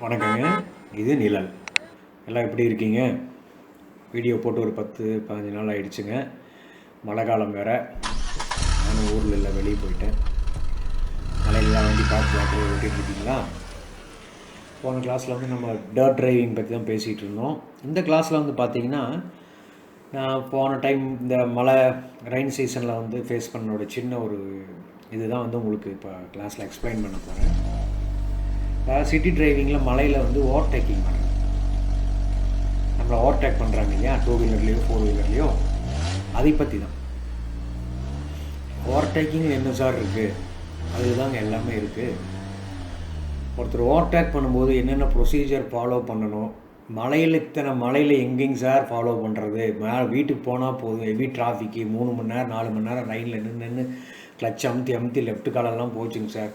வணக்கங்க. இது நிழல். எல்லாம் எப்படி இருக்கீங்க? வீடியோ போட்டு ஒரு 10-15 நாள் ஆயிடுச்சுங்க. மழை காலம் வேறு. நானும் ஊரில் இல்லை, வெளியே போயிட்டேன். மழையெல்லாம் வண்டி பார்த்து ஜாக்கிரதையாக ஓட்டிகிட்டு இருக்கீங்களா? போன கிளாஸில் வந்து நம்ம டர்ட் டிரைவிங் பற்றி தான் பேசிகிட்டு இருந்தோம். இந்த கிளாஸில் வந்து பார்த்திங்கன்னா, நான் போன டைம் இந்த மழை ரெயின் சீசனில் வந்து ஃபேஸ் பண்ணோட சின்ன ஒரு இதுதான் வந்து உங்களுக்கு இப்போ கிளாஸில் எக்ஸ்பிளைன் பண்ண போகிறேன். சிட்டி டிரைவிங்கில் மலையில் வந்து ஓவர்டேக்கிங் பண்ணுறேன். நம்மளை ஓவர்டேக் பண்ணுறாங்க இல்லையா, 2 வீலர்லேயோ 4 வீலர்லேயோ, அதை பற்றி தான். ஓவர்டேக்கிங் என்ன சார் இருக்குது? அதுதாங்க எல்லாமே இருக்குது. ஒருத்தர் ஓவர்டேக் பண்ணும்போது என்னென்ன ப்ரொசீஜர் ஃபாலோ பண்ணணும், மலையில் எங்கேங்க சார் ஃபாலோ பண்ணுறது? வீட்டுக்கு போனால் போதும், ஹெவி டிராஃபிக்கு 3 மணி நேரம் 4 மணி நேரம் லைனில் நின்று கிளச் அமுத்தி லெஃப்ட் காலெல்லாம் போச்சுங்க சார்.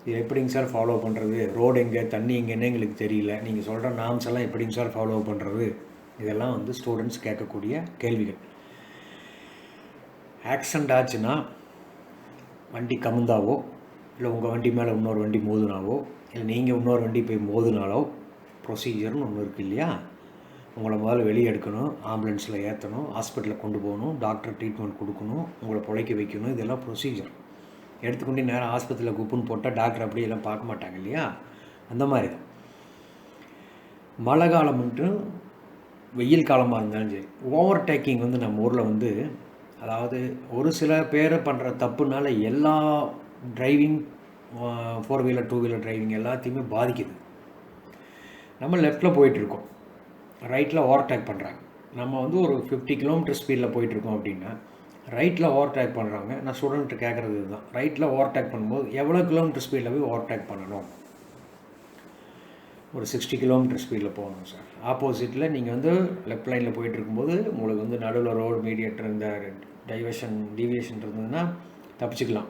இது எப்படிங்க சார் ஃபாலோ பண்ணுறது? ரோடு எங்கே, தண்ணி எங்கேன்னு எங்களுக்கு தெரியல. நீங்கள் சொல்கிற நார்ம்ஸ் எல்லாம் எப்படிங்க சார் ஃபாலோ பண்ணுறது? இதெல்லாம் வந்து ஸ்டூடெண்ட்ஸ் கேட்கக்கூடிய கேள்விகள். ஆக்சிடெண்ட் ஆச்சுன்னா, வண்டி கமுந்தாவோ, இல்லை உங்கள் வண்டி மேலே இன்னொரு வண்டி மோதுனாவோ, இல்லை நீங்கள் இன்னொரு வண்டி போய் மோதுனாலோ, ப்ரொசீஜர்னு ஒன்று இருக்குது இல்லையா? உங்களை முதல்ல வெளியே எடுக்கணும், ஆம்புலன்ஸில் ஏற்றணும், ஹாஸ்பிட்டலில் கொண்டு போகணும், டாக்டர் ட்ரீட்மெண்ட் கொடுக்கணும், உங்களை பிழைக்க வைக்கணும். இதெல்லாம் ப்ரொசீஜர். எடுத்துக்கொண்டு நேரம் ஆஸ்பத்திரியில் குப்புன்னு போட்டால் டாக்டர் அப்படியெல்லாம் பார்க்க மாட்டாங்க இல்லையா? அந்த மாதிரி தான் மழை காலம் மட்டும் வெயில் காலமாக இருந்தாலும் சரி, ஓவர்டேக்கிங் வந்து நம்ம ஊரில் வந்து, அதாவது ஒரு சில பேரை பண்ணுற தப்புனால எல்லா டிரைவிங் 4 வீலர் 2 வீலர் டிரைவிங் எல்லாத்தையுமே பாதிக்குது. நம்ம லெஃப்டில் போயிட்டுருக்கோம், ரைட்டில் ஓவர்டேக் பண்ணுறாங்க. நம்ம வந்து ஒரு 50 கிலோமீட்டர் ஸ்பீடில் போயிட்டுருக்கோம் அப்படின்னா, ரைட்டில் ஓவர்டேக் பண்ணுறாங்க. நான் ஸ்டூடெண்ட்டு கேட்குறது இதுதான். ரைட்டில் ஓவர்டேக் பண்ணும்போது எவ்வளோ கிலோமீட்டர் ஸ்பீடில் போய் ஓவர்டேக் பண்ணணும்? ஒரு 60 கிலோமீட்டர் ஸ்பீடில் போகணும் சார். ஆப்போசிட்டில் நீங்கள் வந்து லெஃப்ட் லைனில் போயிட்டு இருக்கும்போது உங்களுக்கு வந்து நடுவில் ரோடு மீடியேட்டர் இந்த டீவியேஷன் இருந்ததுன்னா தப்பிச்சுக்கலாம்.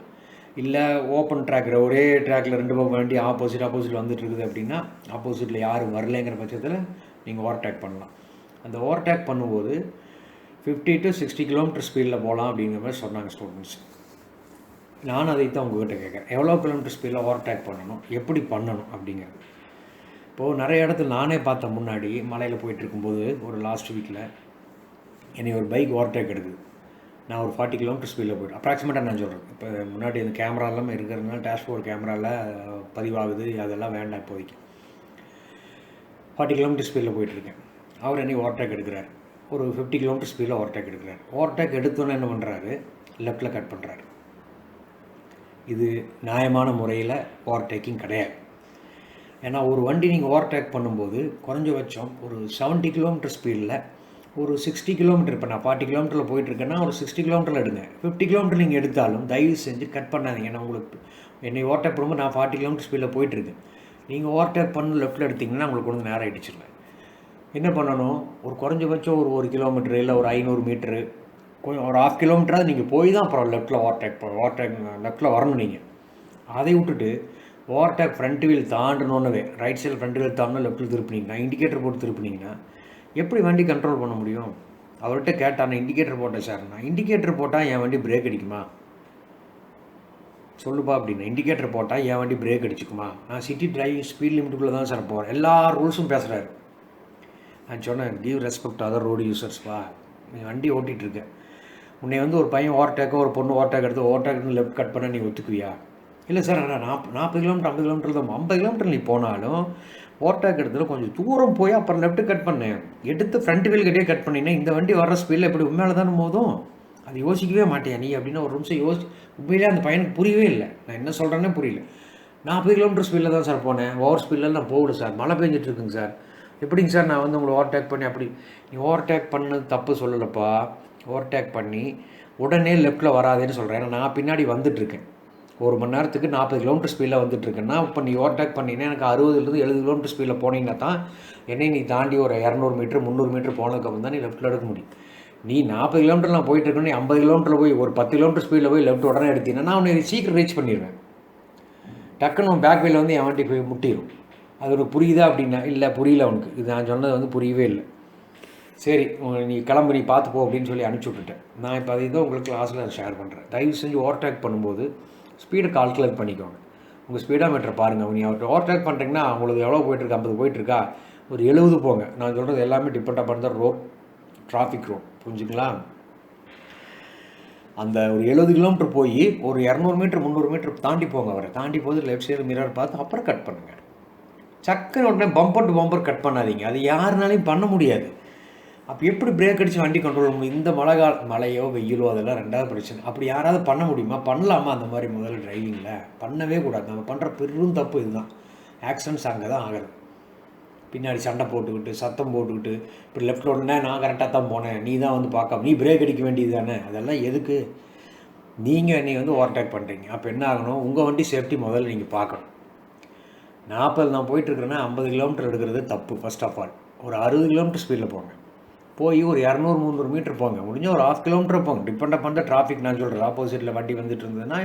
இல்லை ஓப்பன் ட்ராக்கில் ஒரே ட்ராக்கில் 2 வண்டி ஆப்போசிட் வந்துட்டு இருக்குது அப்படின்னா, ஆப்போசிட்டில் யாரும் வரலைங்கிற பட்சத்தில் நீங்கள் ஓவர்டேக் பண்ணலாம். அந்த ஓவர்டேக் பண்ணும்போது 50 to 60 கிலோமீட்டர் ஸ்பீடில் போகலாம் அப்படிங்கிற மாதிரி சொன்னாங்க ஸ்டூடெண்ட்ஸ். நான் அதை தான் உங்கள்கிட்ட கேட்குறேன். எவ்வளோ கிலோமீட்டர் ஸ்பீடில் ஓவர்டேக் பண்ணணும், எப்படி பண்ணணும் அப்படிங்கிறது. இப்போது நிறைய இடத்துல நானே பார்த்தேன். முன்னாடி மலையில் போயிட்டுருக்கும்போது ஒரு லாஸ்ட் வீக்கில் என்னை ஒரு பைக் ஓவர்டேக் எடுக்குது. நான் ஒரு 40 கிலோமீட்டர் ஸ்பீடில் போய்ட்டு, அப்ராக்சிமேட்டாக நான் சொல்கிறேன். இப்போ முன்னாடி அந்த கேமரா எல்லாமே இருக்கிறதுனால டேஷ்போர்ட் கேமராவில் பதிவாகுது, அதெல்லாம் வேண்டாம் இப்போதைக்கு. 40 கிலோமீட்டர் ஸ்பீடில் போயிட்டுருக்கேன். அவர் என்னை ஓவர்டேக் எடுக்கிறார். ஒரு 50 கிலோமீட்டர் ஸ்பீடில் ஓவர்டேக் எடுக்கிறார். ஓவர்டேக் எடுத்தோன்னே என்ன பண்ணுறாரு? லெஃப்ட்டில் கட் பண்ணுறாரு. இது நியாயமான முறையில் ஓவர்டேக்கிங் கிடையாது. ஏன்னா ஒரு வண்டி நீங்கள் ஓவர்டேக் பண்ணும்போது குறைஞ்சபட்சம் ஒரு 70 கிலோமீட்டர் ஸ்பீடில் ஒரு 60 கிலோமீட்டர், இப்போ நான் 40 கிலோமீட்டரில் போயிட்டுருக்கேன்னா ஒரு 60 கிலோமீட்டரில் எடுங்க. 50 கிலோமீட்டர் நீங்கள் எடுத்தாலும் தயவு செஞ்சு கட் பண்ணாதீங்க. ஏன்னா உங்களுக்கு என்னை ஓவர்டேக் பண்ணும்போது நான் 40 கிலோமீட்டர் ஸ்பீடில் போயிட்டுருக்கேன். நீங்கள் ஓவர்டேக் பண்ண லெஃப்ட்டில் எடுத்திங்கன்னா உங்களுக்கு வந்து நேரம் ஆகிடுச்சுங்க. என்ன பண்ணணும்? ஒரு குறைஞ்சபட்சம் ஒரு 1 கிலோமீட்டரு இல்லை ஒரு 500 மீட்டரு, கொஞ்சம் ஒரு 1/2 கிலோமீட்டராக நீங்கள் போய் தான் அப்புறம் லெஃப்ட்டில் ஓவர்டேக் லெஃப்ட்டில் வரணும். நீங்கள் அதை விட்டுட்டு ஓவர்டேக் ஃப்ரண்ட் வீல் தாண்டணுன்னவே ரைட் சைடில் ஃப்ரண்ட் வீல் தாண்டணும், லெஃப்ட்டில் திருப்பினீங்கன்னா, இண்டிகேட்டர் போட்டு திருப்பினீங்கன்னா எப்படி வண்டி கண்ட்ரோல் பண்ண முடியும்? அவர்கிட்ட கேட்டால் நான் இண்டிகேட்டர் போட்டேன் சார். நான் இண்டிகேட்டர் போட்டால் என் வண்டி பிரேக் அடிக்குமா சொல்லுப்பா அப்படின்னா, இண்டிகேட்டர் போட்டால் என் வண்டி பிரேக் அடிச்சுக்குமா? நான் சிட்டி டிரைவிங் ஸ்பீட் லிமிட்டுக்குள்ளே தான் சார் போகிறேன். எல்லா ரூல்ஸும் பேசுகிறாரு. நான் சொன்னேன், கிவ் ரெஸ்பெக்ட் அதர் ரோடு யூசர்ஸ்ப்பா. நீ வண்டி ஓட்டிகிட்ருக்கேன். உன்னை வந்து ஒரு பையன் ஓவர்டேக்கோ ஒரு பொண்ணு ஓவர்டேக் எடுத்து ஓவர்டேக் லெஃப்ட் கட் பண்ணால் நீ ஒத்துக்குவியா? இல்லை சார், ஆனால் 40 கிலோமீட்டர் 50 கிலோமீட்டர் தான். 50 கிலோமீட்டர் நீ போனாலும் ஓவர்டேக் எடுத்துல கொஞ்சம் தூரம் போய் அப்புறம் லெஃப்ட்டு கட் பண்ணேன். எடுத்து ஃப்ரண்ட் வீல் கிட்டே கட் பண்ணினேன். இந்த வண்டி வர ஸ்பீடில் எப்படி உண்மையில தானே போதும்? அது யோசிக்கவே மாட்டேன் நீ அப்படின்னு ஒரு நிமிஷம் உண்மையிலே அந்த பையனுக்கு புரியவே இல்லை. நான் என்ன சொல்கிறேன்னே புரியல. 40 கிலோமீட்டர் ஸ்பீடில் தான் சார் போனேன். ஓவர் ஸ்பீடில் நான் போகல சார். மழை பெஞ்சிட்ருக்குங்க சார். எப்படிங்க சார் நான் வந்து உங்களை ஓவர்டேக் பண்ணி அப்படி? நீ ஓவர்டேக் பண்ணது தப்பு சொல்லலப்பா. ஓவர்டேக் பண்ணி உடனே லெஃப்ட்டில் வராதேன்னு சொல்கிறேன். ஏன்னா நான் பின்னாடி வந்துட்டுருக்கேன். 1 மணி நேரத்துக்கு 40 கிலோமீட்டர் ஸ்பீடில் வந்துட்டுருக்கேன்னா, இப்போ நீ ஓவர்டேக் பண்ணிங்கன்னா எனக்கு 60 70 கிலோமீட்டர் ஸ்பீடில் போனீங்கன்னா தான் என்னை நீ தாண்டி ஒரு 200 மீட்டர் 300 மீட்டர் போனதுக்கப்புறம் தான் நீ லெஃப்ட்டில் எடுக்க முடியும். நீ 40 கிலோமீட்டர் நான் போயிட்டுருக்கேன், நீ 50 கிலோமீட்டரில் போய் ஒரு 10 கிலோமீட்டர் ஸ்பீடில் போய் லெஃப்ட் உடனே எடுத்தீங்கன்னா நான் உன்னை சீக்கிரம் ரீச் பண்ணிடுவேன். டக்குன்னு பேக் வீல் வந்து என் வண்டி போய் முட்டிடும். அது உனக்கு புரியுதா அப்படின்னா? இல்லை புரியல உனக்கு. இது நான் சொன்னது வந்து புரியவே இல்லை. சரி நீ கிளம்பு, நீ பார்த்து போ அப்படின்னு சொல்லி அனுப்பிச்சி விட்டுட்டேன். நான் இப்போ அதை தான் உங்களுக்கு கிளாஸில் ஷேர் பண்ணுறேன். தயவு செஞ்சு ஓவர்டேக் பண்ணும்போது ஸ்பீடை கால்குலேட் பண்ணிக்கோங்க. உங்கள் ஸ்பீடாமீட்டரை பாருங்கள். நீ அவர்கிட்ட ஓவர்டேக் பண்ணுறீங்கன்னா உங்களுக்கு எவ்வளோ போயிட்டுருக்கு, 50 போயிட்டுருக்கா, ஒரு 70 போங்க. நான் சொல்கிறது எல்லாமே depend upon the road, traffic road, புரிஞ்சுங்களா? அந்த ஒரு 70 கிலோமீட்டர் போய் ஒரு 200 மீட்டர் 300 மீட்டர் தாண்டி போங்க. அவரை தாண்டி போது லெஃப்ட் சைடு மிரர் பார்த்து அப்புறம் கட் பண்ணுங்கள். சக்குன்னு உடனே பம்பர் டு பம்பர் கட் பண்ணாதீங்க. அது யாருனாலையும் பண்ண முடியாது. அப்போ எப்படி பிரேக் அடித்து வண்டி கண்ட்ரோல் பண்ண முடியும்? இந்த மழையோ வெயிலோ அதெல்லாம் ரெண்டாவது பிரச்சனை. அப்படி யாராவது பண்ண முடியுமா? பண்ணலாமா? அந்த மாதிரி முதல்ல டிரைவிங்கில் பண்ணவே கூடாது. நம்ம பண்ணுற பெரும் தப்பு இதுதான். ஆக்சிடென்ட்ஸ் அங்கே தான் ஆகுது. பின்னாடி சண்டை போட்டுக்கிட்டு சத்தம் போட்டுக்கிட்டு இப்படி லெஃப்ட் ரோடுனா நான் கரெக்டாக தான் போனேன், நீ தான் வந்து பார்க்காம நீ பிரேக் அடிக்க வேண்டியது தானே. அதெல்லாம் எதுக்கு? நீங்கள் நீ வந்து ஓவர்டேக் பண்ணுறீங்க. அப்போ என்ன ஆகணும்? உங்கள் வண்டி சேஃப்டி முதல்ல நீங்கள் பார்க்கணும். 40 நான் போயிட்டுருக்கிறேன்னா 50 கிலோமீட்டர் எடுக்கிறது தப்பு. ஃபர்ஸ்ட் ஆஃப் ஆல் ஒரு 60 கிலோமீட்டர் ஸ்பீடில் போங்க. போய் ஒரு 200-300 மீட்டர் போங்க. முடிஞ்சால் ஒரு 1/2 கிலோமீட்டர் போங்க. Depend upon the traffic. நான் சொல்கிறேன், ஆப்போசிட்டில் வண்டி வந்துட்டு இருந்ததுன்னா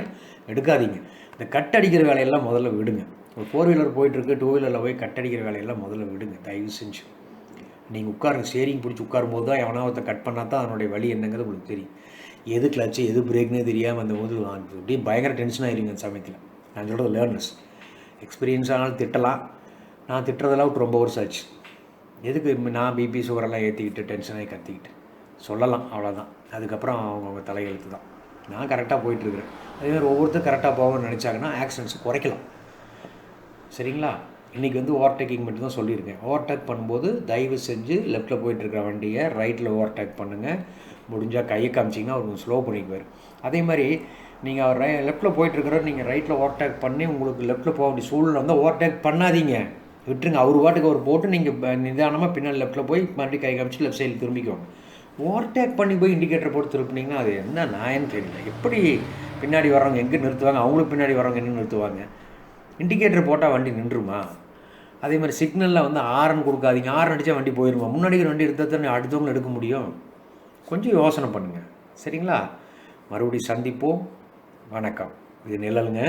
எடுக்காதீங்க. இந்த கட் அடிக்கிற வேலையெல்லாம் முதல்ல விடுங்க. ஒரு 4 வீலர் போயிட்டுருக்கு, 2 வீலரில் போய் கட் அடிக்கிற வேலையெல்லாம் முதல்ல விடுங்க தயவு செஞ்சு. நீங்கள் உட்காருங்க, ஸ்டேரிங் பிடிச்சி உட்காரும்போது தான் எவனாவத்தை கட் பண்ணால் தான் அதனுடைய வழி என்னங்கிறது உங்களுக்கு தெரியும். எது கிளச்சு எது பிரேக்னே தெரியாமல் அந்த போது அப்படியே பயங்கர டென்ஷன் ஆகிருங்க அந்த சமயத்தில். நான் சொல்கிறது லேர்னர்ஸ். எக்ஸ்பீரியன்ஸ் ஆனாலும் திட்டலாம். நான் திட்டுறதெல்லாம் விட்டு ரொம்ப வருஷம் ஆச்சு. எதுக்கு நான் பிபி சுகரெல்லாம் ஏற்றிக்கிட்டு டென்ஷனாகி கத்திக்கிட்டு சொல்லலாம், அவ்வளோதான். அதுக்கப்புறம் அவங்கவுங்க தலையெழுத்து தான். நான் கரெக்டாக போயிட்டுருக்குறேன். அதேமாதிரி ஒவ்வொருத்தரும் கரெக்டாக போகணும்னு நினச்சாங்கன்னா ஆக்சிடென்ட்ஸை குறைக்கலாம். சரிங்களா? இன்றைக்கி வந்து ஓவர்டேக்கிங் மட்டும் தான் சொல்லியிருக்கேன். ஓவர்டேக் பண்ணும்போது தயவு செஞ்சு லெஃப்ட்டில் போயிட்டுருக்கிற வண்டியை ரைட்டில் ஓவர்டேக் பண்ணுங்கள். முடிஞ்சால் கையை காமிச்சிங்கன்னா அவர் கொஞ்சம் ஸ்லோ பண்ணிக்குவார். அதே மாதிரி நீங்கள் அவர் லெஃப்ட்டில் போயிட்டுருக்கிற நீங்கள் ரைட்டில் ஓவர்டேக் பண்ணி உங்களுக்கு லெஃப்ட்டில் போக வேண்டிய சூழ்நிலை வந்து ஓவர்டேக் பண்ணாதீங்க, விட்டுருங்க. அவர் பாட்டுக்கு அவர் போட்டு நீங்கள் நிதானமாக பின்னால் லெஃப்ட்டில் போய் மறுபடியும் கை காமிச்சு லெஃப்ட் சைடில் திரும்பிக்குவோம். ஓவர்டேக் பண்ணி போய் இண்டிகேட்டர் போட்டு திருப்பினீங்கன்னா அது என்ன நாயன்னு தெரியல. எப்படி பின்னாடி வர்றவங்க எங்கே நிறுத்துவாங்க, அவங்களுக்கு பின்னாடி வர்றவங்க என்ன நிறுத்துவாங்க? இண்டிகேட்டர் போட்டால் வண்டி நின்றுமா? அதே மாதிரி சிக்னலில் வந்து ஆரன் கொடுக்காதீங்க. ஆரன் அடித்தா வண்டி போயிடுமா? முன்னாடி வண்டி எடுத்தால் தானே அடுத்தவங்களும் எடுக்க முடியும். கொஞ்சம் யோசனை பண்ணுங்கள். சரிங்களா? மறுபடியும் சந்திப்போம். வணக்கம். இது நிழலுங்க.